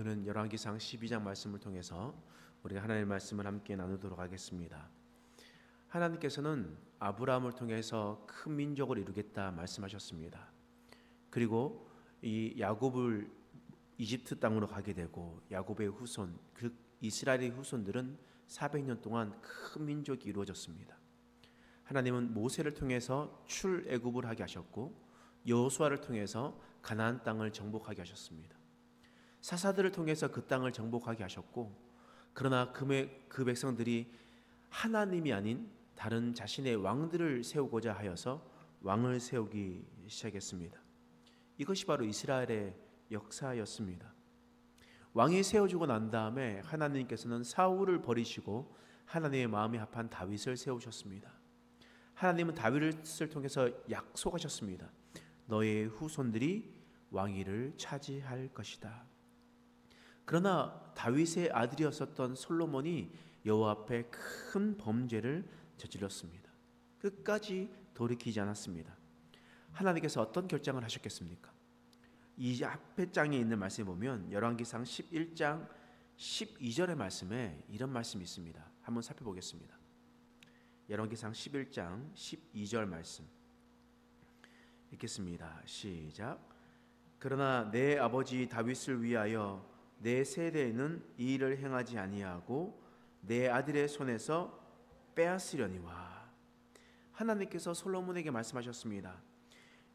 오늘은 열왕기상 12장 말씀을 통해서 우리가 하나님의 말씀을 함께 나누도록 하겠습니다. 하나님께서는 아브라함을 통해서 큰 민족을 이루겠다 말씀하셨습니다. 그리고 이 야곱을 이집트 땅으로 가게 되고 야곱의 후손, 그 이스라엘의 후손들은 400년 동안 큰 민족이 이루어졌습니다. 하나님은 모세를 통해서 출애굽을 하게 하셨고 여호수아를 통해서 가나안 땅을 정복하게 하셨습니다. 사사들을 통해서 그 땅을 정복하게 하셨고, 그러나 그 백성들이 하나님이 아닌 다른 자신의 왕들을 세우고자 하여서 왕을 세우기 시작했습니다. 이것이 바로 이스라엘의 역사였습니다. 왕이 세워지고 난 다음에 하나님께서는 사울을 버리시고 하나님의 마음에 합한 다윗을 세우셨습니다. 하나님은 다윗을 통해서 약속하셨습니다. 너의 후손들이 왕위를 차지할 것이다. 그러나 다윗의 아들이었었던 솔로몬이 여호와 앞에 큰 범죄를 저질렀습니다. 끝까지 돌이키지 않았습니다. 하나님께서 어떤 결정을 하셨겠습니까? 이 앞에 장에 있는 말씀에 보면 열왕기상 11장 12절의 말씀에 이런 말씀이 있습니다. 한번 살펴보겠습니다. 열왕기상 11장 12절 말씀 읽겠습니다. 시작. 그러나 내 아버지 다윗을 위하여 내 세대에는 이 일을 행하지 아니하고 내 아들의 손에서 빼앗으려니와. 하나님께서 솔로몬에게 말씀하셨습니다.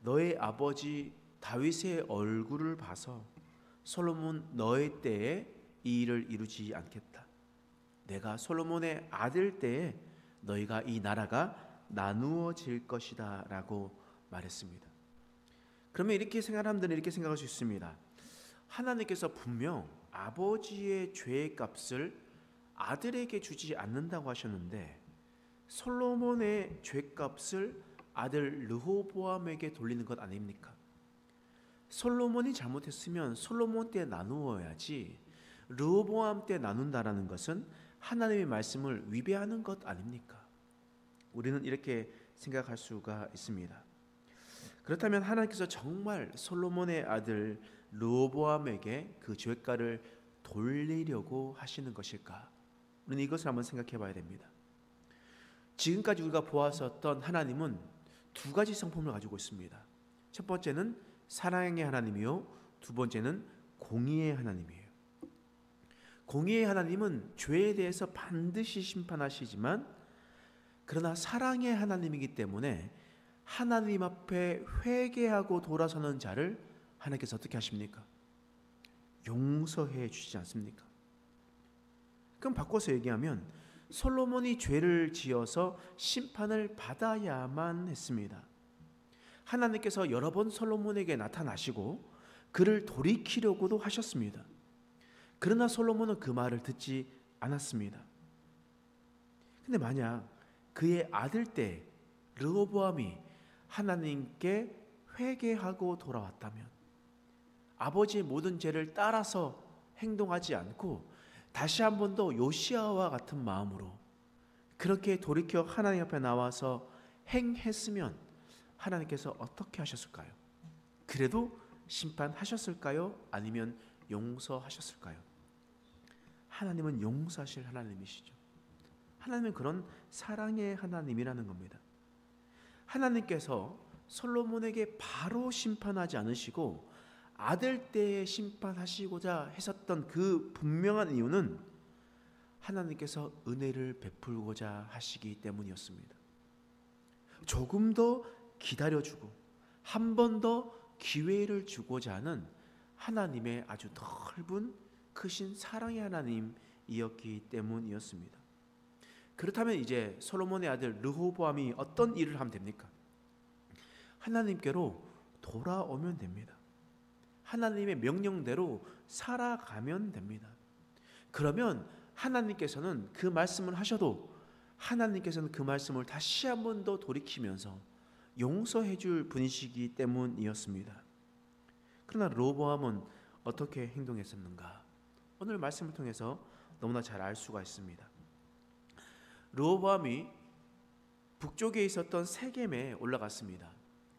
너의 아버지 다윗의 얼굴을 봐서 솔로몬 너의 때에 이 일을 이루지 않겠다. 내가 솔로몬의 아들 때에 너희가 이 나라가 나누어질 것이다 라고 말했습니다. 그러면 이렇게 사람들은 이렇게 생각할 수 있습니다. 하나님께서 분명 아버지의 죄의 값을 아들에게 주지 않는다고 하셨는데 솔로몬의 죄값을 아들 르호보암에게 돌리는 것 아닙니까? 솔로몬이 잘못했으면 솔로몬 때 나누어야지 르호보암 때 나눈다라는 것은 하나님의 말씀을 위배하는 것 아닙니까? 우리는 이렇게 생각할 수가 있습니다. 그렇다면 하나님께서 정말 솔로몬의 아들 르호보암에게 그 죄가를 돌리려고 하시는 것일까? 우리는 이것을 한번 생각해 봐야 됩니다. 지금까지 우리가 보았었던 하나님은 두 가지 성품을 가지고 있습니다. 첫 번째는 사랑의 하나님이요, 두 번째는 공의의 하나님이에요. 공의의 하나님은 죄에 대해서 반드시 심판하시지만, 그러나 사랑의 하나님이기 때문에 하나님 앞에 회개하고 돌아서는 자를 하나님께서 어떻게 하십니까? 용서해 주시지 않습니까? 그럼 바꿔서 얘기하면 솔로몬이 죄를 지어서 심판을 받아야만 했습니다. 하나님께서 여러 번 솔로몬에게 나타나시고 그를 돌이키려고도 하셨습니다. 그러나 솔로몬은 그 말을 듣지 않았습니다. 근데 만약 그의 아들 때 르호보암이 하나님께 회개하고 돌아왔다면, 아버지의 모든 죄를 따라서 행동하지 않고 다시 한 번 더 요시아와 같은 마음으로 그렇게 돌이켜 하나님 앞에 나와서 행했으면 하나님께서 어떻게 하셨을까요? 그래도 심판하셨을까요? 아니면 용서하셨을까요? 하나님은 용서하실 하나님이시죠. 하나님은 그런 사랑의 하나님이라는 겁니다. 하나님께서 솔로몬에게 바로 심판하지 않으시고 아들 때에 심판하시고자 했었던 그 분명한 이유는 하나님께서 은혜를 베풀고자 하시기 때문이었습니다. 조금 더 기다려주고 한 번 더 기회를 주고자 하는 하나님의 아주 넓은 크신 사랑의 하나님이었기 때문이었습니다. 그렇다면 이제 솔로몬의 아들 르호보암이 어떤 일을 하면 됩니까? 하나님께로 돌아오면 됩니다. 하나님의 명령대로 살아가면 됩니다. 그러면 하나님께서는 그 말씀을 하셔도 하나님께서는 그 말씀을 다시 한 번 더 돌이키면서 용서해 줄 분이시기 때문이었습니다. 그러나 르호보암은 어떻게 행동했었는가? 오늘 말씀을 통해서 너무나 잘 알 수가 있습니다. 르호보암이 북쪽에 있었던 세겜에 올라갔습니다.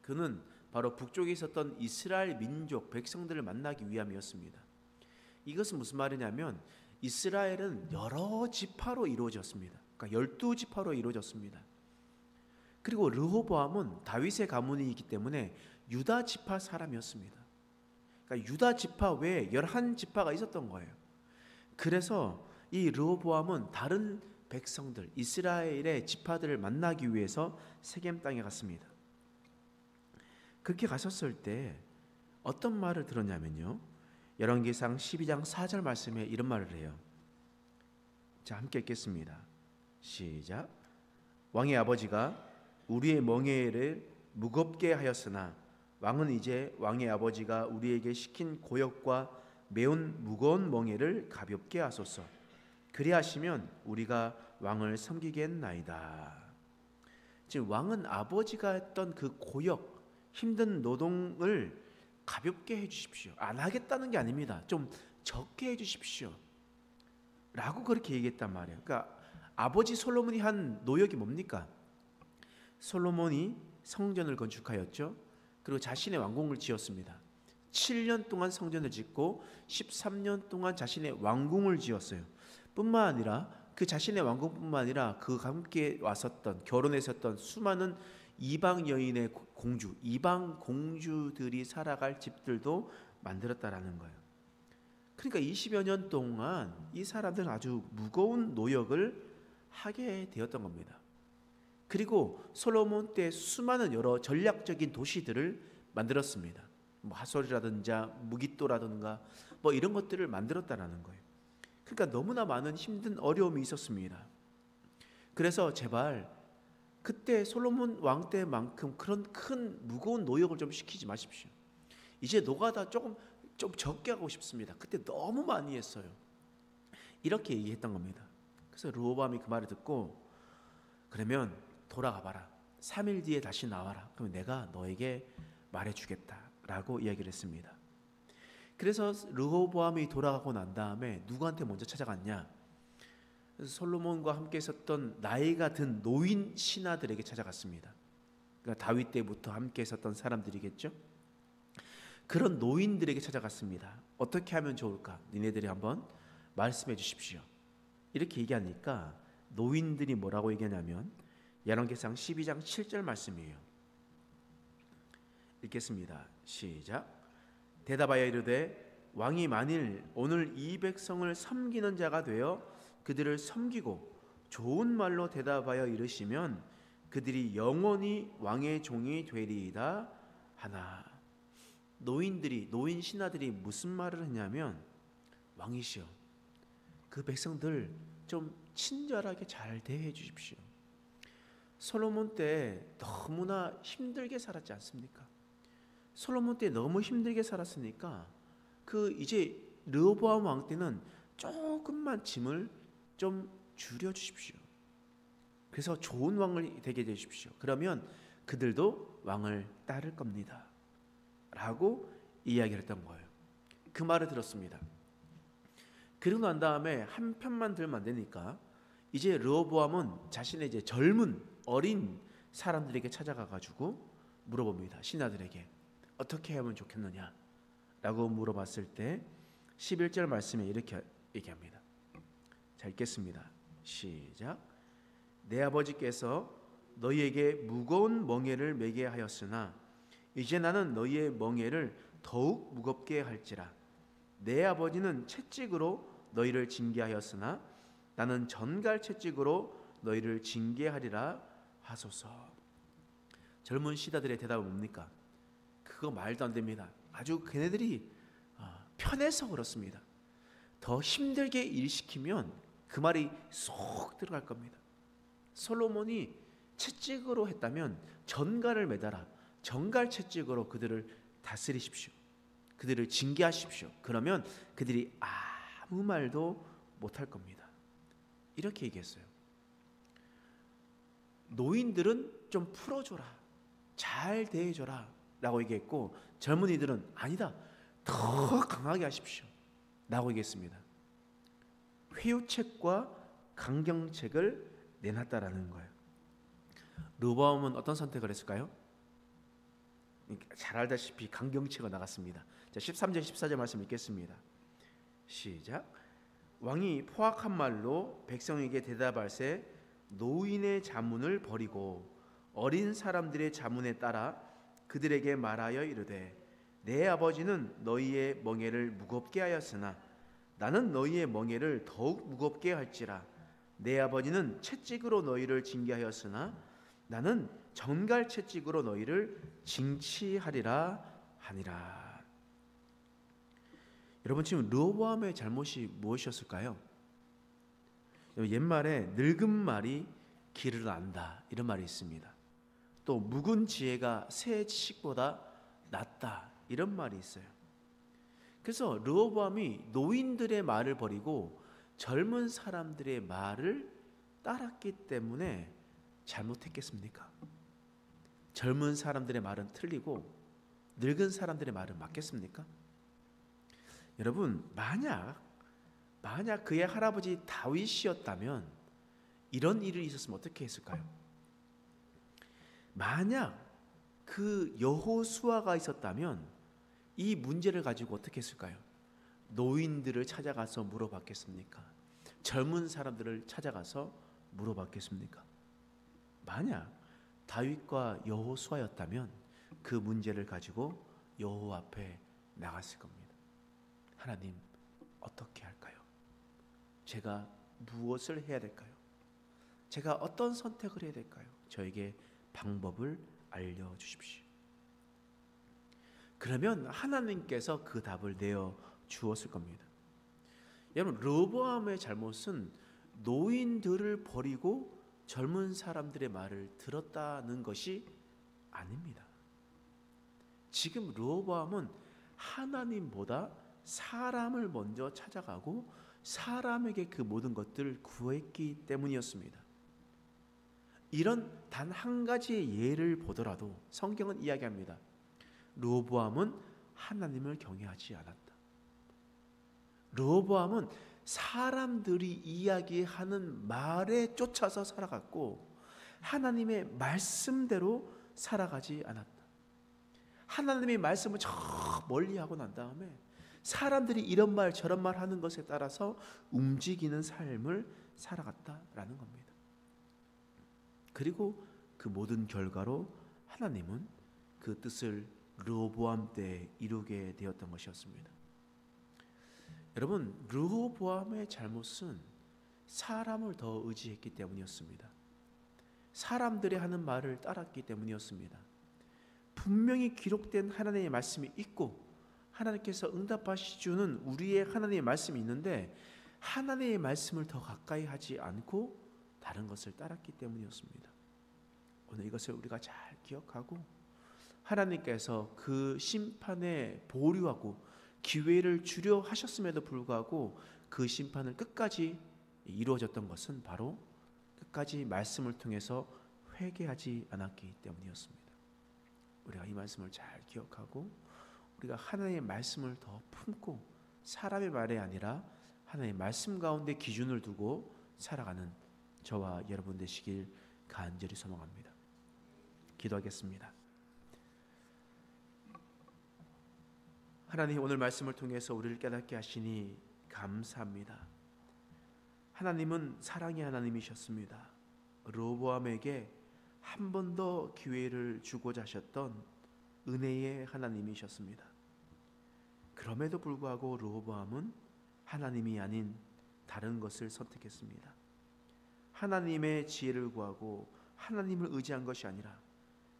그는 바로 북쪽에 있었던 이스라엘 민족 백성들을 만나기 위함이었습니다. 이것은 무슨 말이냐면 이스라엘은 여러 지파로 이루어졌습니다. 그러니까 12지파로 이루어졌습니다. 그리고 르호보암은 다윗의 가문이기 때문에 유다 지파 사람이었습니다. 그러니까 유다 지파 외에 11지파가 있었던 거예요. 그래서 이 르호보암은 다른 백성들, 이스라엘의 지파들을 만나기 위해서 세겜 땅에 갔습니다. 그렇게 가셨을 때 어떤 말을 들었냐면요, 열왕기상 12장 4절 말씀에 이런 말을 해요. 자, 함께 읽겠습니다. 시작. 왕의 아버지가 우리의 멍에를 무겁게 하였으나 왕은 이제 왕의 아버지가 우리에게 시킨 고역과 매운 무거운 멍에를 가볍게 하소서. 그리하시면 우리가 왕을 섬기겠나이다. 지금 왕은 아버지가 했던 그 고역, 힘든 노동을 가볍게 해주십시오. 안 하겠다는 게 아닙니다. 좀 적게 해주십시오 라고 그렇게 얘기했단 말이에요. 그러니까 아버지 솔로몬이 한 노역이 뭡니까? 솔로몬이 성전을 건축하였죠. 그리고 자신의 왕궁을 지었습니다. 7년 동안 성전을 짓고 13년 동안 자신의 왕궁을 지었어요. 뿐만 아니라 그 자신의 왕궁뿐만 아니라 그와 함께 왔었던, 결혼했었던 수많은 이방 여인의 공주, 이방 공주들이 살아갈 집들도 만들었다라는 거예요. 그러니까 20여 년 동안 이 사람들은 아주 무거운 노역을 하게 되었던 겁니다. 그리고 솔로몬 때 수많은 여러 전략적인 도시들을 만들었습니다. 뭐 하솔이라든지 무깃도라든가 뭐 이런 것들을 만들었다라는 거예요. 그러니까 너무나 많은 힘든 어려움이 있었습니다. 그래서 제발 그때 솔로몬 왕 때만큼 그런 큰 무거운 노역을 좀 시키지 마십시오. 이제 노가다 좀 적게 하고 싶습니다. 그때 너무 많이 했어요. 이렇게 얘기했던 겁니다. 그래서 르호보암이 그 말을 듣고 그러면 돌아가 봐라. 3일 뒤에 다시 나와라. 그러면 내가 너에게 말해주겠다라고 이야기를 했습니다. 그래서 르호보암이 돌아가고 난 다음에 누구한테 먼저 찾아갔냐? 솔로몬과 함께 있었던 나이가 든 노인 신하들에게 찾아갔습니다. 그러니까 다윗 때부터 함께 있었던 사람들이겠죠. 그런 노인들에게 찾아갔습니다. 어떻게 하면 좋을까? 니네들이 한번 말씀해 주십시오. 이렇게 얘기하니까 노인들이 뭐라고 얘기하냐면 열왕기상 12장 7절 말씀이에요. 읽겠습니다. 시작. 대답하여 이르되 왕이 만일 오늘 이 백성을 섬기는 자가 되어 그들을 섬기고 좋은 말로 대답하여 이르시면 그들이 영원히 왕의 종이 되리이다 하나. 노인 신하들이 무슨 말을 했냐면 왕이시여 그 백성들 좀 친절하게 잘 대해 주십시오. 솔로몬 때 너무나 힘들게 살았지 않습니까? 솔로몬 때 너무 힘들게 살았으니까 그 이제 르호보암 왕 때는 조금만 짐을 좀 줄여 주십시오. 그래서 좋은 왕을 되게 해 주십시오. 그러면 그들도 왕을 따를 겁니다 라고 이야기를 했던 거예요. 그 말을 들었습니다. 그러고 난 다음에 한 편만 들면 안 되니까 이제 르호보암은 자신의 이제 젊은 어린 사람들에게 찾아가 가지고 물어봅니다. 신하들에게 어떻게 하면 좋겠느냐 라고 물어봤을 때 11절 말씀에 이렇게 얘기합니다. 자, 읽겠습니다. 시작. 내 아버지께서 너희에게 무거운 멍에를 매게 하였으나 이제 나는 너희의 멍에를 더욱 무겁게 할지라. 내 아버지는 채찍으로 너희를 징계하였으나 나는 전갈 채찍으로 너희를 징계하리라 하소서. 젊은 시다들의 대답은 뭡니까? 그거 말도 안 됩니다. 아주 걔네들이 편해서 그렇습니다. 더 힘들게 일시키면 그 말이 쏙 들어갈 겁니다. 솔로몬이 채찍으로 했다면 전갈을 매달아 전갈 채찍으로 그들을 다스리십시오. 그들을 징계하십시오. 그러면 그들이 아무 말도 못할 겁니다. 이렇게 얘기했어요. 노인들은 좀 풀어줘라, 잘 대해줘라 라고 얘기했고 젊은이들은 아니다, 더 강하게 하십시오 라고 얘기했습니다. 회유책과 강경책을 내놨다라는 거예요. 르호보암은 어떤 선택을 했을까요? 잘 알다시피 강경책을 나갔습니다. 자, 13절 14절 말씀 읽겠습니다. 시작. 왕이 포악한 말로 백성에게 대답할세 노인의 자문을 버리고 어린 사람들의 자문에 따라 그들에게 말하여 이르되 내 아버지는 너희의 멍에를 무겁게 하였으나 나는 너희의 멍에를 더욱 무겁게 할지라. 내 아버지는 채찍으로 너희를 징계하였으나 나는 전갈 채찍으로 너희를 징치하리라 하니라. 여러분, 지금 르호보암의 잘못이 무엇이었을까요? 옛말에 늙은 말이 길을 안다 이런 말이 있습니다. 또 묵은 지혜가 새 지식보다 낫다 이런 말이 있어요. 그래서 르호보암이 노인들의 말을 버리고 젊은 사람들의 말을 따랐기 때문에 잘못했겠습니까? 젊은 사람들의 말은 틀리고 늙은 사람들의 말은 맞겠습니까? 여러분, 만약 그의 할아버지 다윗이었다면 이런 일이 있었으면 어떻게 했을까요? 만약 그 여호수아가 있었다면 이 문제를 가지고 어떻게 했을까요? 노인들을 찾아가서 물어봤겠습니까? 젊은 사람들을 찾아가서 물어봤겠습니까? 만약 다윗과 여호수아였다면 그 문제를 가지고 여호와 앞에 나갔을 겁니다. 하나님, 어떻게 할까요? 제가 무엇을 해야 될까요? 제가 어떤 선택을 해야 될까요? 저에게 방법을 알려주십시오. 그러면 하나님께서 그 답을 내어 주었을 겁니다. 여러분, 르호보암의 잘못은 노인들을 버리고 젊은 사람들의 말을 들었다는 것이 아닙니다. 지금 르호보암은 하나님보다 사람을 먼저 찾아가고 사람에게 그 모든 것들을 구했기 때문이었습니다. 이런 단 한 가지의 예를 보더라도 성경은 이야기합니다. 르호보암은 하나님을 경외하지 않았다. 르호보암은 사람들이 이야기하는 말에 쫓아서 살아갔고 하나님의 말씀대로 살아가지 않았다. 하나님의 말씀을 저 멀리 하고 난 다음에 사람들이 이런 말 저런 말 하는 것에 따라서 움직이는 삶을 살아갔다라는 겁니다. 그리고 그 모든 결과로 하나님은 그 뜻을 르호보암 때 이루게 되었던 것이었습니다. 여러분, 르호보암의 잘못은 사람을 더 의지했기 때문이었습니다. 사람들이 하는 말을 따랐기 때문이었습니다. 분명히 기록된 하나님의 말씀이 있고 하나님께서 응답하시주는 우리의 하나님의 말씀이 있는데 하나님의 말씀을 더 가까이 하지 않고 다른 것을 따랐기 때문이었습니다. 오늘 이것을 우리가 잘 기억하고 하나님께서 그 심판에 보류하고 기회를 주려 하셨음에도 불구하고 그 심판을 끝까지 이루어졌던 것은 바로 끝까지 말씀을 통해서 회개하지 않았기 때문이었습니다. 우리가 이 말씀을 잘 기억하고 우리가 하나님의 말씀을 더 품고 사람의 말이 아니라 하나님의 말씀 가운데 기준을 두고 살아가는 저와 여러분 되시길 간절히 소망합니다. 기도하겠습니다. 하나님, 오늘 말씀을 통해서 우리를 깨닫게 하시니 감사합니다. 하나님은 사랑의 하나님이셨습니다. 르호보암에게 한 번 더 기회를 주고자 하셨던 은혜의 하나님이셨습니다. 그럼에도 불구하고 르호보암은 하나님이 아닌 다른 것을 선택했습니다. 하나님의 지혜를 구하고 하나님을 의지한 것이 아니라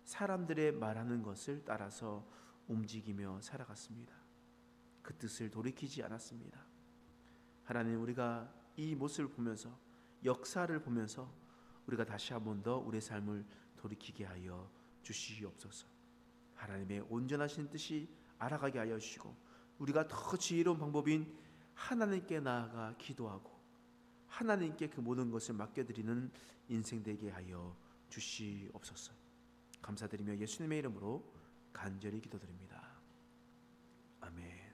사람들의 말하는 것을 따라서 움직이며 살아갔습니다. 그 뜻을 돌이키지 않았습니다. 하나님, 우리가 이 모습을 보면서 역사를 보면서 우리가 다시 한 번 더 우리의 삶을 돌이키게 하여 주시옵소서. 하나님의 온전하신 뜻이 알아가게 하여 주시고 우리가 더 지혜로운 방법인 하나님께 나아가 기도하고 하나님께 그 모든 것을 맡겨드리는 인생 되게 하여 주시옵소서. 감사드리며 예수님의 이름으로 간절히 기도드립니다. 아멘.